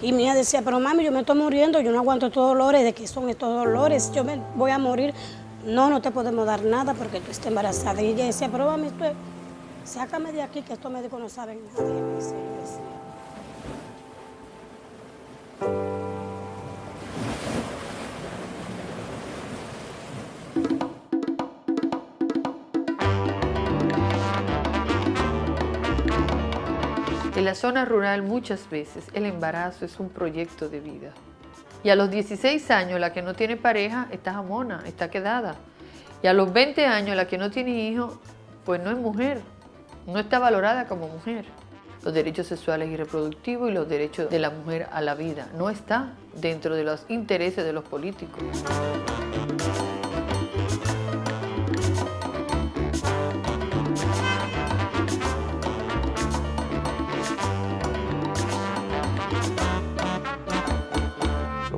Y mi hija decía, pero mami, yo me estoy muriendo, yo no aguanto estos dolores, ¿de qué son estos dolores? Yo me voy a morir. No, no te podemos dar nada porque tú estás embarazada. Y ella decía, pero mami, sácame de aquí que estos médicos no saben nada. Y yo decía, En la zona rural muchas veces el embarazo es un proyecto de vida. Y a los 16 años la que no tiene pareja está jamona, está quedada. Y a los 20 años la que no tiene hijos, pues no es mujer, no está valorada como mujer. Los derechos sexuales y reproductivos y los derechos de la mujer a la vida no está dentro de los intereses de los políticos.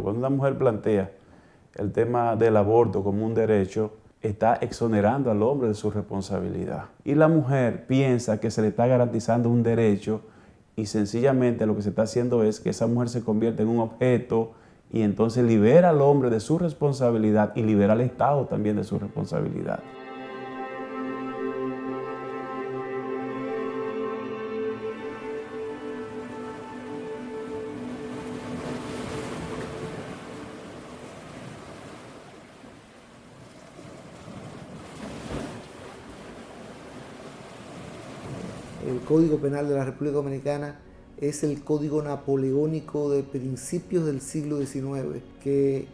Cuando una mujer plantea el tema del aborto como un derecho, está exonerando al hombre de su responsabilidad. Y la mujer piensa que se le está garantizando un derecho y sencillamente lo que se está haciendo es que esa mujer se convierte en un objeto y entonces libera al hombre de su responsabilidad y libera al Estado también de su responsabilidad. El Código Penal de la República Dominicana es el código napoleónico de principios del siglo XIX, que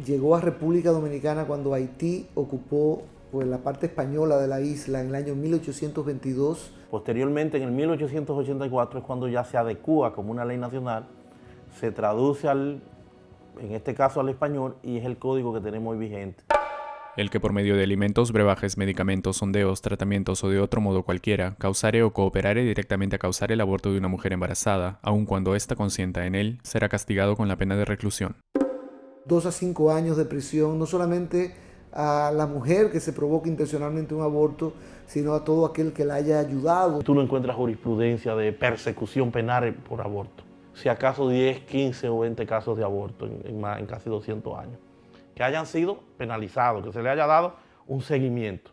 llegó a República Dominicana cuando Haití ocupó pues, la parte española de la isla en el año 1822. Posteriormente, en el 1884, es cuando ya se adecúa como una ley nacional, se traduce en este caso al español, y es el código que tenemos hoy vigente. El que por medio de alimentos, brebajes, medicamentos, sondeos, tratamientos o de otro modo cualquiera, causare o cooperare directamente a causar el aborto de una mujer embarazada, aun cuando ésta consienta en él, será castigado con la pena de reclusión. 2 a 5 años de prisión, no solamente a la mujer que se provoca intencionalmente un aborto, sino a todo aquel que la haya ayudado. Tú no encuentras jurisprudencia de persecución penal por aborto. Si acaso 10, 15 o 20 casos de aborto en casi 200 años. Que hayan sido penalizados, que se le haya dado un seguimiento.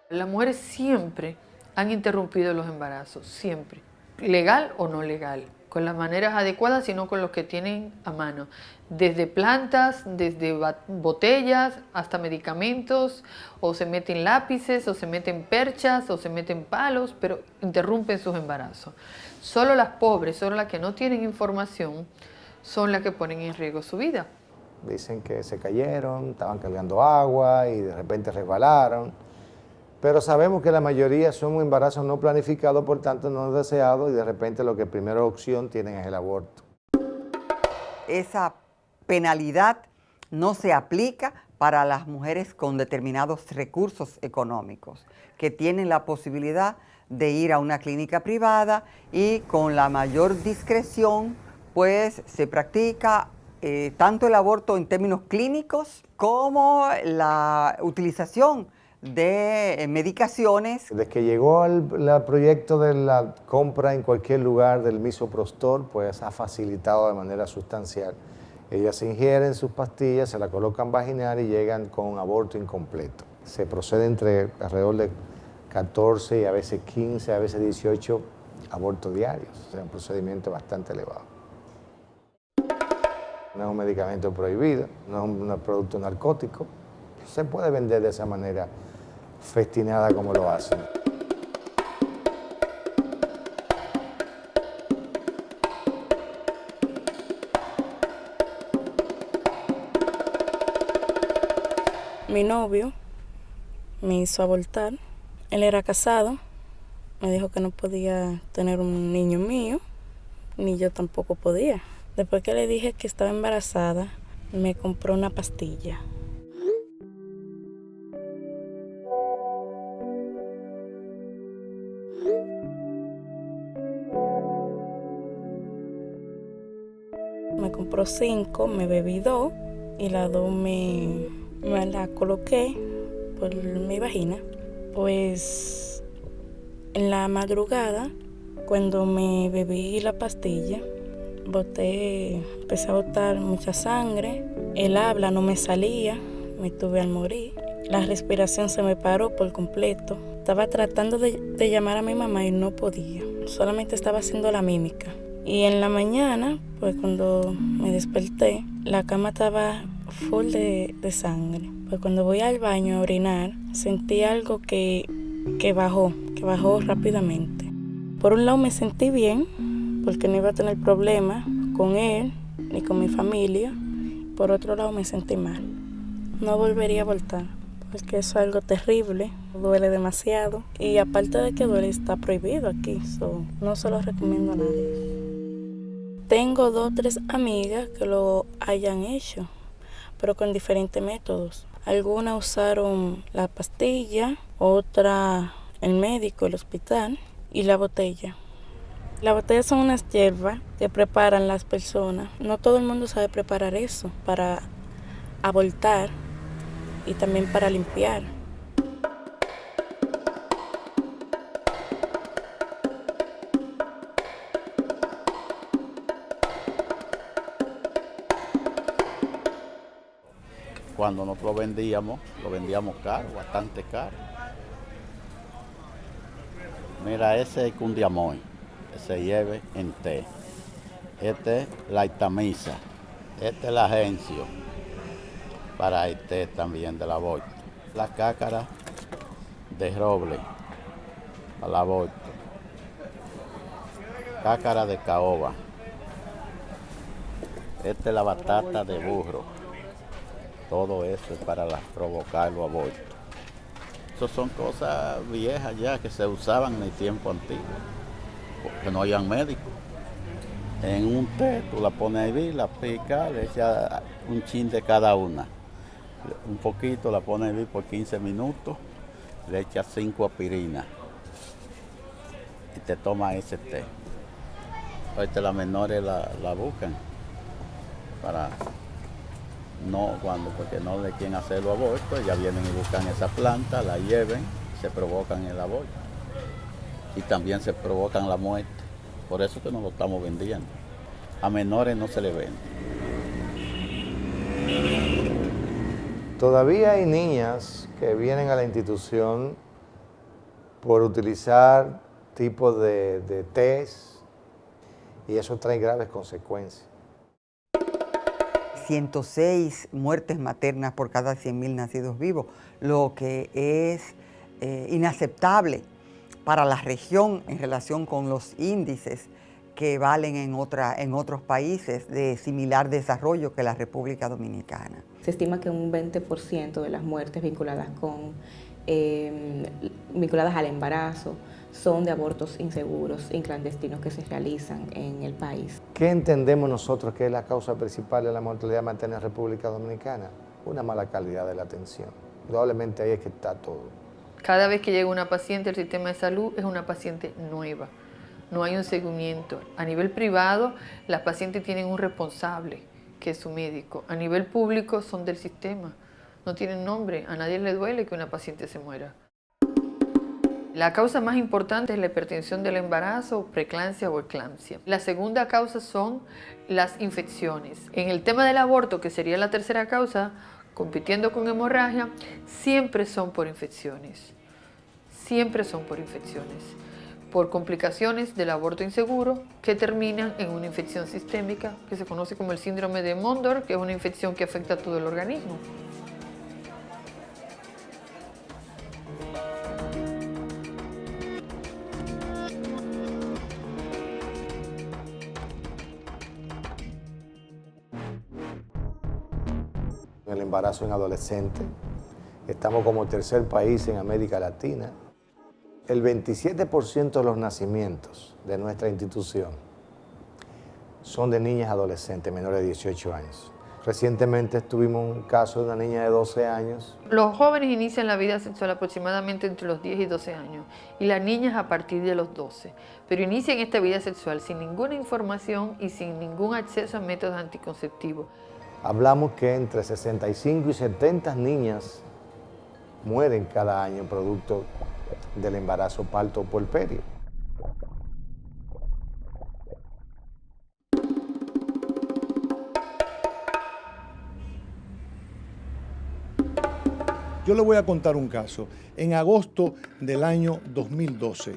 Las mujeres siempre han interrumpido los embarazos, siempre, legal o no legal, con las maneras adecuadas, sino con los que tienen a mano, desde plantas, desde botellas, hasta medicamentos, o se meten lápices, o se meten perchas, o se meten palos, pero interrumpen sus embarazos. Solo las pobres, solo las que no tienen información, son las que ponen en riesgo su vida. Dicen que se cayeron, estaban cargando agua y de repente resbalaron. Pero sabemos que la mayoría son embarazos no planificados, por tanto no deseados, y de repente lo que primera opción tienen es el aborto. Esa penalidad no se aplica para las mujeres con determinados recursos económicos, que tienen la posibilidad de ir a una clínica privada y con la mayor discreción pues se practica tanto el aborto en términos clínicos como la utilización de medicaciones. Desde que llegó el proyecto de la compra en cualquier lugar del misoprostol, pues ha facilitado de manera sustancial. Ellas se ingieren sus pastillas, se la colocan vaginal y llegan con un aborto incompleto. Se procede entre alrededor de 14 y a veces 15, a veces 18 abortos diarios. O sea, un procedimiento bastante elevado. No es un medicamento prohibido, no es un producto narcótico. Se puede vender de esa manera festinada como lo hacen. Mi novio me hizo abortar. Él era casado. Me dijo que no podía tener un niño mío, ni yo tampoco podía. Después que le dije que estaba embarazada, me compró una pastilla. Me compró 5, me bebí 2 y las 2 me la coloqué por mi vagina. Pues en la madrugada Cuando me bebí la pastilla, empecé a botar mucha sangre, el habla no me salía, me tuve al morir, la respiración se me paró por completo. Estaba tratando de llamar a mi mamá y no podía, solamente estaba haciendo la mímica. Y en la mañana, pues cuando me desperté, la cama estaba full de sangre. Pues cuando voy al baño a orinar, sentí algo que bajó rápidamente. Por un lado me sentí bien, porque no iba a tener problema con él ni con mi familia. Por otro lado me sentí mal. No volvería a voltar, porque eso es algo terrible, duele demasiado. Y aparte de que duele, está prohibido aquí, no se lo recomiendo a nadie. Tengo 2 o 3 amigas que lo hayan hecho, pero con diferentes métodos. Algunas usaron la pastilla, otra el médico, el hospital y la botella. Las botellas son unas hierbas que preparan las personas. No todo el mundo sabe preparar eso para abortar y también para limpiar. Cuando nosotros lo vendíamos caro, bastante caro. Mira, ese es Cundiamoy, ese lleve en té. Este es la Itamisa, este es la Agencio, para el té también del aborto. La cácara de roble, para el aborto. Cácara de caoba. Esta es la batata de burro. Todo eso es para provocar los abortos. Esas son cosas viejas ya que se usaban en el tiempo antiguo, porque no había médicos. En un té tú la pones a hervir, la picas, le echas un chin de cada una. Un poquito, la pones a hervir por 15 minutos, le echas 5 aspirinas y te tomas ese té. Ahorita las menores la buscan para... porque no le quieren hacer los abortos, ya vienen y buscan esa planta, la lleven, se provocan el aborto. Y también se provocan la muerte. Por eso que no lo estamos vendiendo. A menores no se le vende. Todavía hay niñas que vienen a la institución por utilizar tipos de test y eso trae graves consecuencias. 106 muertes maternas por cada 100.000 nacidos vivos, lo que es inaceptable para la región en relación con los índices que valen en otros países de similar desarrollo que la República Dominicana. Se estima que un 20% de las muertes vinculadas al embarazo son de abortos inseguros y clandestinos que se realizan en el país. ¿Qué entendemos nosotros que es la causa principal de la mortalidad materna en República Dominicana? Una mala calidad de la atención. Probablemente ahí es que está todo. Cada vez que llega una paciente al sistema de salud es una paciente nueva. No hay un seguimiento. A nivel privado, las pacientes tienen un responsable, que es su médico. A nivel público son del sistema. No tienen nombre. A nadie le duele que una paciente se muera. La causa más importante es la hipertensión del embarazo, preeclampsia o eclampsia. La segunda causa son las infecciones. En el tema del aborto, que sería la tercera causa, compitiendo con hemorragia, siempre son por infecciones. Siempre son por infecciones. Por complicaciones del aborto inseguro que terminan en una infección sistémica que se conoce como el síndrome de Mondor, que es una infección que afecta a todo el organismo. El embarazo en adolescentes. Estamos como tercer país en América Latina. El 27% de los nacimientos de nuestra institución son de niñas adolescentes menores de 18 años. Recientemente tuvimos un caso de una niña de 12 años. Los jóvenes inician la vida sexual aproximadamente entre los 10 y 12 años y las niñas a partir de los 12, pero inician esta vida sexual sin ninguna información y sin ningún acceso a métodos anticonceptivos. Hablamos que entre 65 y 70 niñas mueren cada año producto del embarazo parto puerperio. Yo le voy a contar un caso. En agosto del año 2012,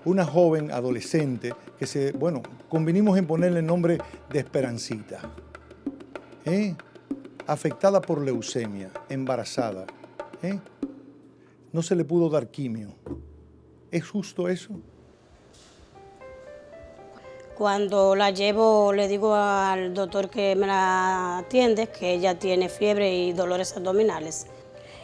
una joven adolescente que convinimos en ponerle el nombre de Esperancita, afectada por leucemia, embarazada, no se le pudo dar quimio. ¿Es justo eso? Cuando la llevo, le digo al doctor que me la atiende que ella tiene fiebre y dolores abdominales.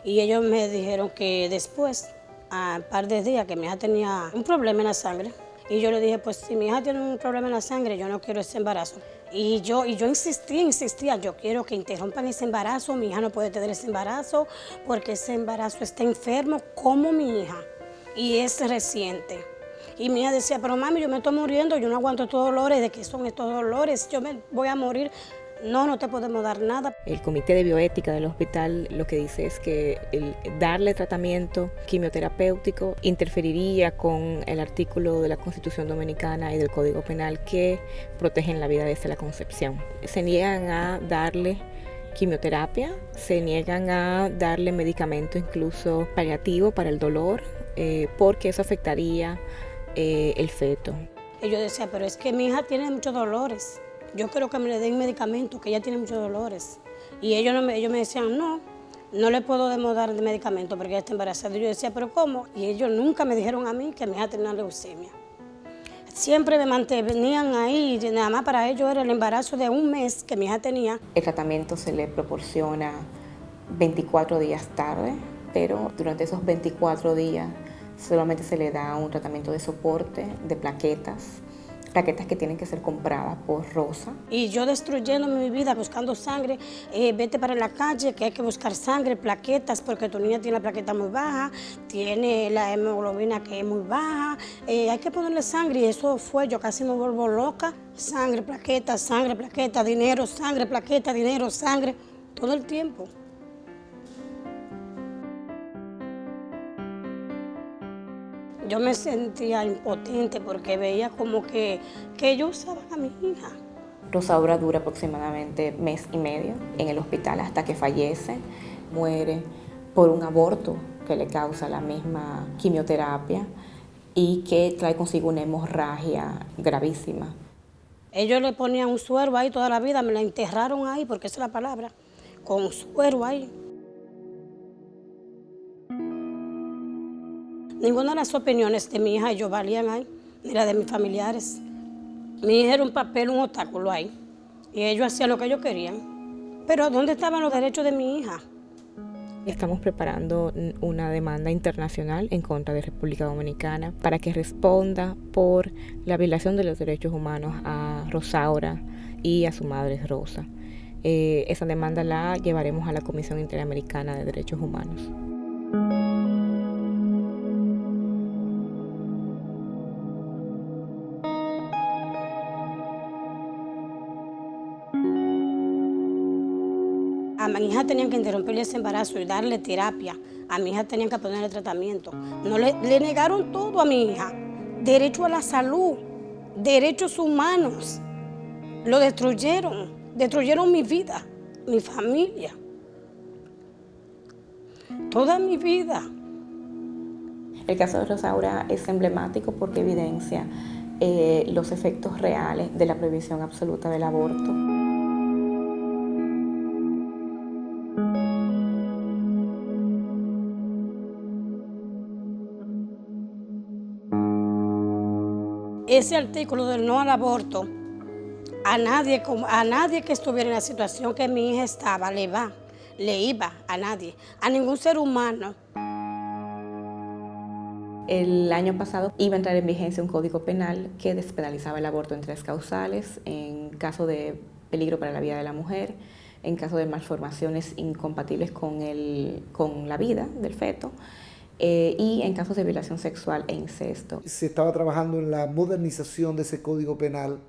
Y ellos me dijeron que después, a un par de días, que mi hija tenía un problema en la sangre. Y yo le dije, pues si mi hija tiene un problema en la sangre, yo no quiero ese embarazo. Y yo insistía, yo quiero que interrumpan ese embarazo, mi hija no puede tener ese embarazo porque ese embarazo está enfermo como mi hija y es reciente. Y mi hija decía, pero mami, yo me estoy muriendo, yo no aguanto estos dolores, ¿de qué son estos dolores? Yo me voy a morir. No te podemos dar nada. El Comité de Bioética del hospital lo que dice es que el darle tratamiento quimioterapéutico interferiría con el artículo de la Constitución Dominicana y del Código Penal que protegen la vida desde la concepción. Se niegan a darle quimioterapia, se niegan a darle medicamento incluso paliativo para el dolor, porque eso afectaría el feto. Y yo decía, pero es que mi hija tiene muchos dolores. Yo quiero que me le den medicamento, que ella tiene muchos dolores. Y ellos me decían, no le puedo dar de medicamento porque ella está embarazada. Y yo decía, ¿pero cómo? Y ellos nunca me dijeron a mí que mi hija tenía leucemia. Siempre me mantenían ahí, y nada más para ellos era el embarazo de un mes que mi hija tenía. El tratamiento se le proporciona 24 días tarde, pero durante esos 24 días solamente se le da un tratamiento de soporte de plaquetas que tienen que ser compradas por Rosa. Y yo destruyendo mi vida, buscando sangre, vete para la calle, que hay que buscar sangre, plaquetas, porque tu niña tiene la plaqueta muy baja, tiene la hemoglobina que es muy baja, hay que ponerle sangre, y eso fue, yo casi me vuelvo loca. Sangre, plaqueta, dinero, sangre, plaqueta, dinero, sangre, todo el tiempo. Yo me sentía impotente porque veía como que ellos usaban a mi hija. Rosaura dura aproximadamente mes y medio en el hospital hasta que fallece. Muere por un aborto que le causa la misma quimioterapia y que trae consigo una hemorragia gravísima. Ellos le ponían un suero ahí toda la vida, me la enterraron ahí, porque esa es la palabra, con un suero ahí. Ninguna de las opiniones de mi hija y yo valían ahí, ni la de mis familiares. Mi hija era un papel, un obstáculo ahí, y ellos hacían lo que ellos querían. Pero ¿dónde estaban los derechos de mi hija? Estamos preparando una demanda internacional en contra de República Dominicana para que responda por la violación de los derechos humanos a Rosaura y a su madre Rosa. Esa demanda la llevaremos a la Comisión Interamericana de Derechos Humanos. A mi hija tenían que interrumpirle ese embarazo y darle terapia. A mi hija tenían que ponerle tratamiento. No le negaron todo a mi hija. Derecho a la salud, derechos humanos. Lo destruyeron. Destruyeron mi vida, mi familia. Toda mi vida. El caso de Rosaura es emblemático porque evidencia los efectos reales de la prohibición absoluta del aborto. Ese artículo del no al aborto, a nadie que estuviera en la situación que mi hija estaba, le iba a nadie, a ningún ser humano. El año pasado iba a entrar en vigencia un código penal que despenalizaba el aborto en 3 causales, en caso de peligro para la vida de la mujer, en caso de malformaciones incompatibles con la vida del feto, y en casos de violación sexual e incesto. Se estaba trabajando en la modernización de ese Código Penal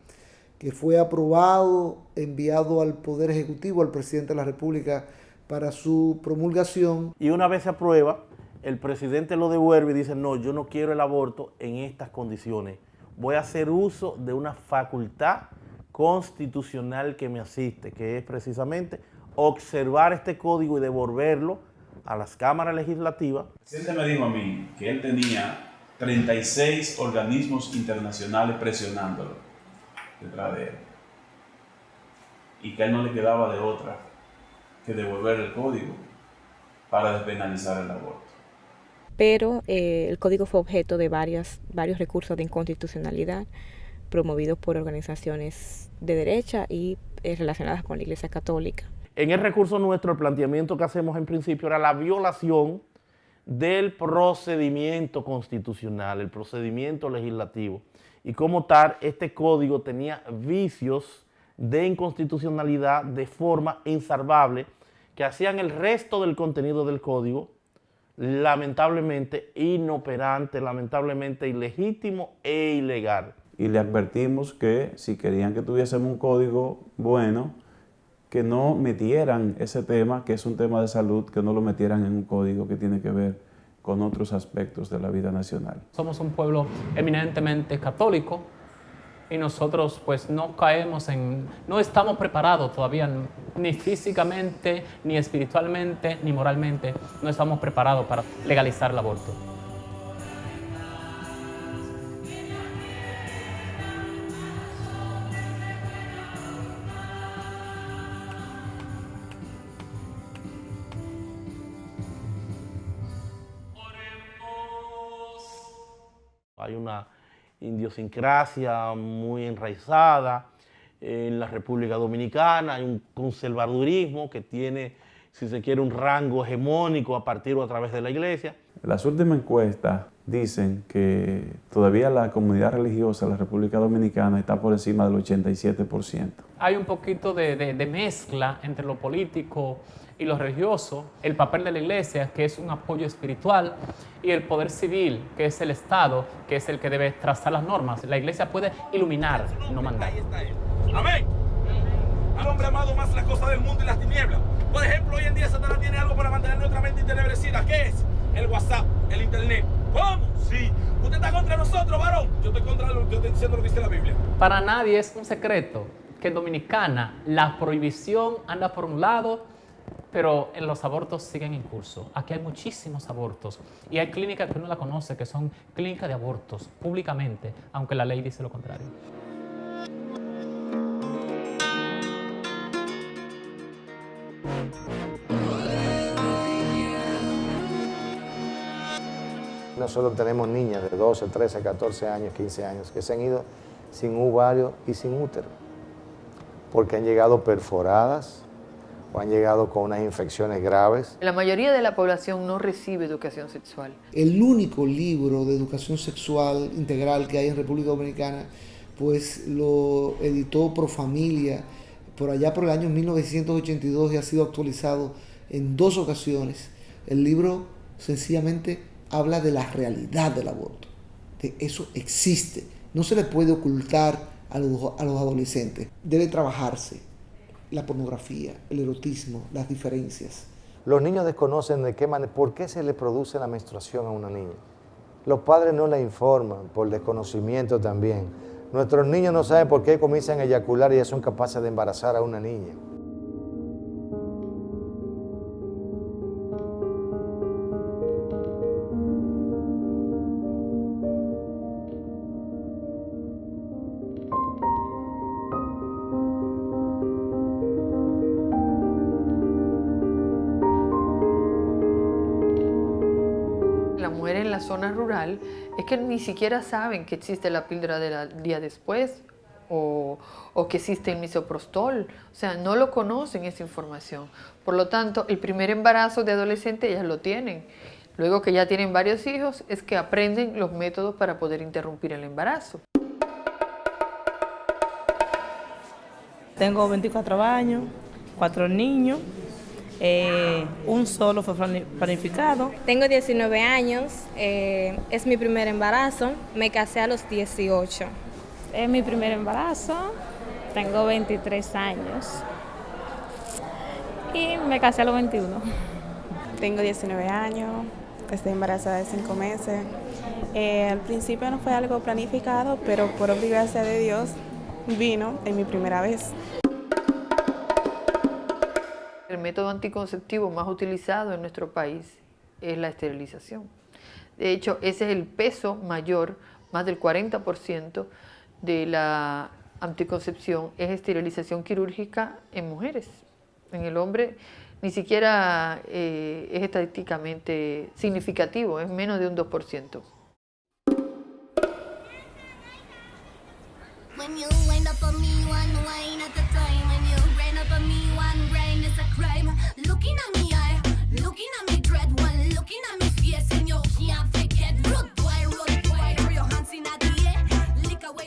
que fue aprobado, enviado al Poder Ejecutivo, al Presidente de la República, para su promulgación. Y una vez se aprueba, el presidente lo devuelve y dice, no, yo no quiero el aborto en estas condiciones. Voy a hacer uso de una facultad constitucional que me asiste, que es precisamente observar este código y devolverlo a las cámaras legislativas. El presidente me dijo a mí que él tenía 36 organismos internacionales presionándolo detrás de él y que a él no le quedaba de otra que devolver el código para despenalizar el aborto. Pero el código fue objeto de varios recursos de inconstitucionalidad promovidos por organizaciones de derecha y relacionadas con la Iglesia Católica. En el recurso nuestro, el planteamiento que hacemos en principio era la violación del procedimiento constitucional, el procedimiento legislativo. Y como tal, este código tenía vicios de inconstitucionalidad de forma insalvable que hacían el resto del contenido del código lamentablemente inoperante, lamentablemente ilegítimo e ilegal. Y le advertimos que si querían que tuviésemos un código bueno, que no metieran ese tema, que es un tema de salud, que no lo metieran en un código que tiene que ver con otros aspectos de la vida nacional. Somos un pueblo eminentemente católico y nosotros pues no estamos preparados todavía, ni físicamente, ni espiritualmente, ni moralmente, no estamos preparados para legalizar el aborto. Hay una idiosincrasia muy enraizada en la República Dominicana, hay un conservadurismo que tiene, si se quiere, un rango hegemónico a partir o a través de la Iglesia. Las últimas encuestas dicen que todavía la comunidad religiosa de la República Dominicana está por encima del 87%. Hay un poquito de mezcla entre lo político y lo religioso, el papel de la Iglesia, que es un apoyo espiritual, y el poder civil, que es el Estado, que es el que debe trazar las normas. La Iglesia puede iluminar, no mandar. Amén. Al hombre amado más las cosas del mundo y las tinieblas. Por ejemplo, hoy en día Satanás tiene algo para mantener nuestra mente entenebrecida. ¿Qué es? El WhatsApp, el Internet. ¿Cómo? Sí. ¿Usted está contra nosotros, varón? Yo estoy diciendo lo que dice la Biblia. Para nadie es un secreto que en Dominicana la prohibición anda por un lado, pero en los abortos siguen en curso. Aquí hay muchísimos abortos y hay clínicas que uno la conoce que son clínicas de abortos públicamente, aunque la ley dice lo contrario. No solo tenemos niñas de 12, 13, 14 años, 15 años que se han ido sin ovario y sin útero, porque han llegado perforadas o han llegado con unas infecciones graves. La mayoría de la población no recibe educación sexual. El único libro de educación sexual integral que hay en República Dominicana, pues lo editó Profamilia por allá por el año 1982 y ha sido actualizado en 2 ocasiones. El libro sencillamente habla de la realidad del aborto, de eso existe, no se le puede ocultar a los adolescentes, debe trabajarse la pornografía, el erotismo, las diferencias. Los niños desconocen de qué manera, por qué se le produce la menstruación a una niña. Los padres no la informan, por desconocimiento también. Nuestros niños no saben por qué comienzan a eyacular y ya son capaces de embarazar a una niña. La mujer en la zona rural es que ni siquiera saben que existe la píldora del día después o que existe el misoprostol. O sea, no lo conocen esa información. Por lo tanto, el primer embarazo de adolescente ellas lo tienen. Luego que ya tienen varios hijos es que aprenden los métodos para poder interrumpir el embarazo. Tengo 24 años, 4 niños. Un solo fue planificado. Tengo 19 años, es mi primer embarazo, me casé a los 18. Es mi primer embarazo, tengo 23 años y me casé a los 21. Tengo 19 años, estoy embarazada de 5 meses. Al principio no fue algo planificado, pero por obra y gracia de Dios vino en mi primera vez. El método anticonceptivo más utilizado en nuestro país es la esterilización. De hecho, ese es el peso mayor, más del 40% de la anticoncepción es esterilización quirúrgica en mujeres. En el hombre ni siquiera es estadísticamente significativo, es menos de un 2%.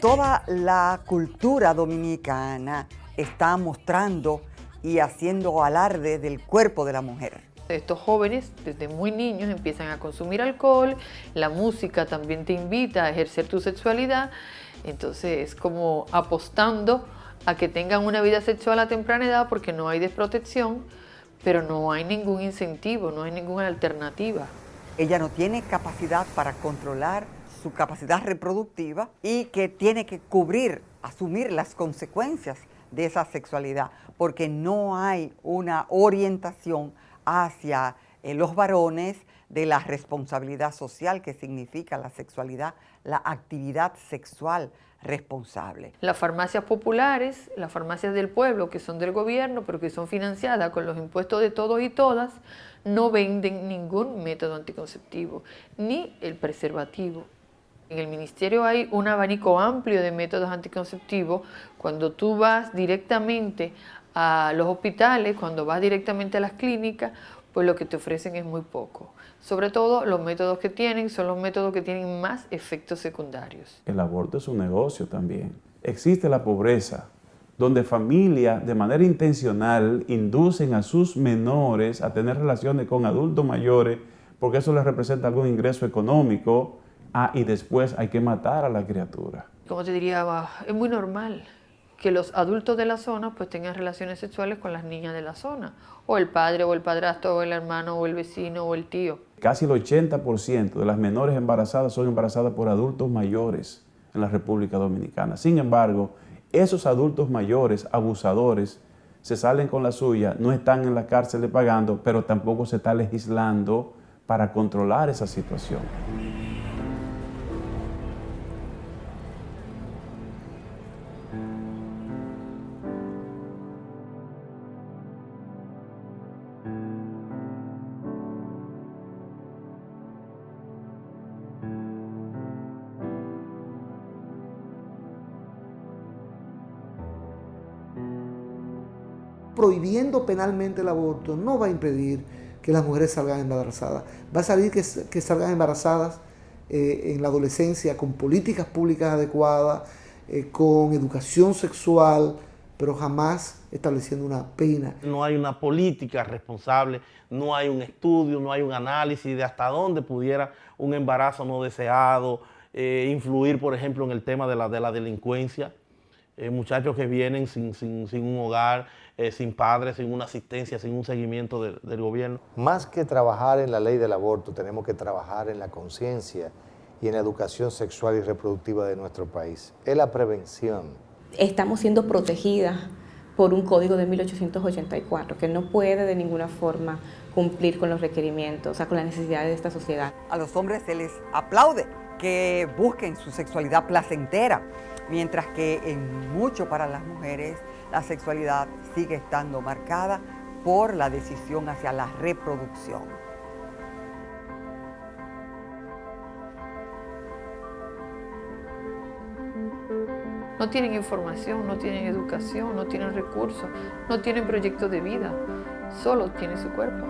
Toda la cultura dominicana está mostrando y haciendo alarde del cuerpo de la mujer. Estos jóvenes desde muy niños empiezan a consumir alcohol, la música también te invita a ejercer tu sexualidad, entonces es como apostando a que tengan una vida sexual a temprana edad porque no hay desprotección, pero no hay ningún incentivo, no hay ninguna alternativa. Ella no tiene capacidad para controlar su capacidad reproductiva y que tiene que asumir las consecuencias de esa sexualidad, porque no hay una orientación hacia los varones de la responsabilidad social que significa la sexualidad, la actividad sexual responsable. Las farmacias populares, las farmacias del pueblo, que son del gobierno, pero que son financiadas con los impuestos de todos y todas, no venden ningún método anticonceptivo, ni el preservativo. En el ministerio hay un abanico amplio de métodos anticonceptivos. Cuando tú vas directamente a los hospitales, cuando vas directamente a las clínicas, pues lo que te ofrecen es muy poco. Sobre todo los métodos que tienen son los métodos que tienen más efectos secundarios. El aborto es un negocio también. Existe la pobreza, donde familias de manera intencional inducen a sus menores a tener relaciones con adultos mayores porque eso les representa algún ingreso económico. Y después hay que matar a la criatura. Como te diría, es muy normal que los adultos de la zona pues tengan relaciones sexuales con las niñas de la zona, o el padre, o el padrastro, o el hermano, o el vecino, o el tío. Casi el 80% de las menores embarazadas son embarazadas por adultos mayores en la República Dominicana. Sin embargo, esos adultos mayores, abusadores, se salen con la suya, no están en la cárcel pagando, pero tampoco se está legislando para controlar esa situación. Prohibiendo penalmente el aborto no va a impedir que las mujeres salgan embarazadas. Va a salir que salgan embarazadas en la adolescencia con políticas públicas adecuadas, con educación sexual, pero jamás estableciendo una pena. No hay una política responsable, no hay un estudio, no hay un análisis de hasta dónde pudiera un embarazo no deseado influir, por ejemplo, en el tema de la delincuencia. Muchachos que vienen sin un hogar, sin padres, sin una asistencia, sin un seguimiento del gobierno. Más que trabajar en la ley del aborto, tenemos que trabajar en la conciencia y en la educación sexual y reproductiva de nuestro país. Es la prevención. Estamos siendo protegidas por un código de 1884 que no puede de ninguna forma cumplir con los requerimientos, o sea, con las necesidades de esta sociedad. A los hombres se les aplaude que busquen su sexualidad placentera, mientras que en mucho para las mujeres la sexualidad sigue estando marcada por la decisión hacia la reproducción. No tienen información, no tienen educación, no tienen recursos, no tienen proyecto de vida, solo tienen su cuerpo.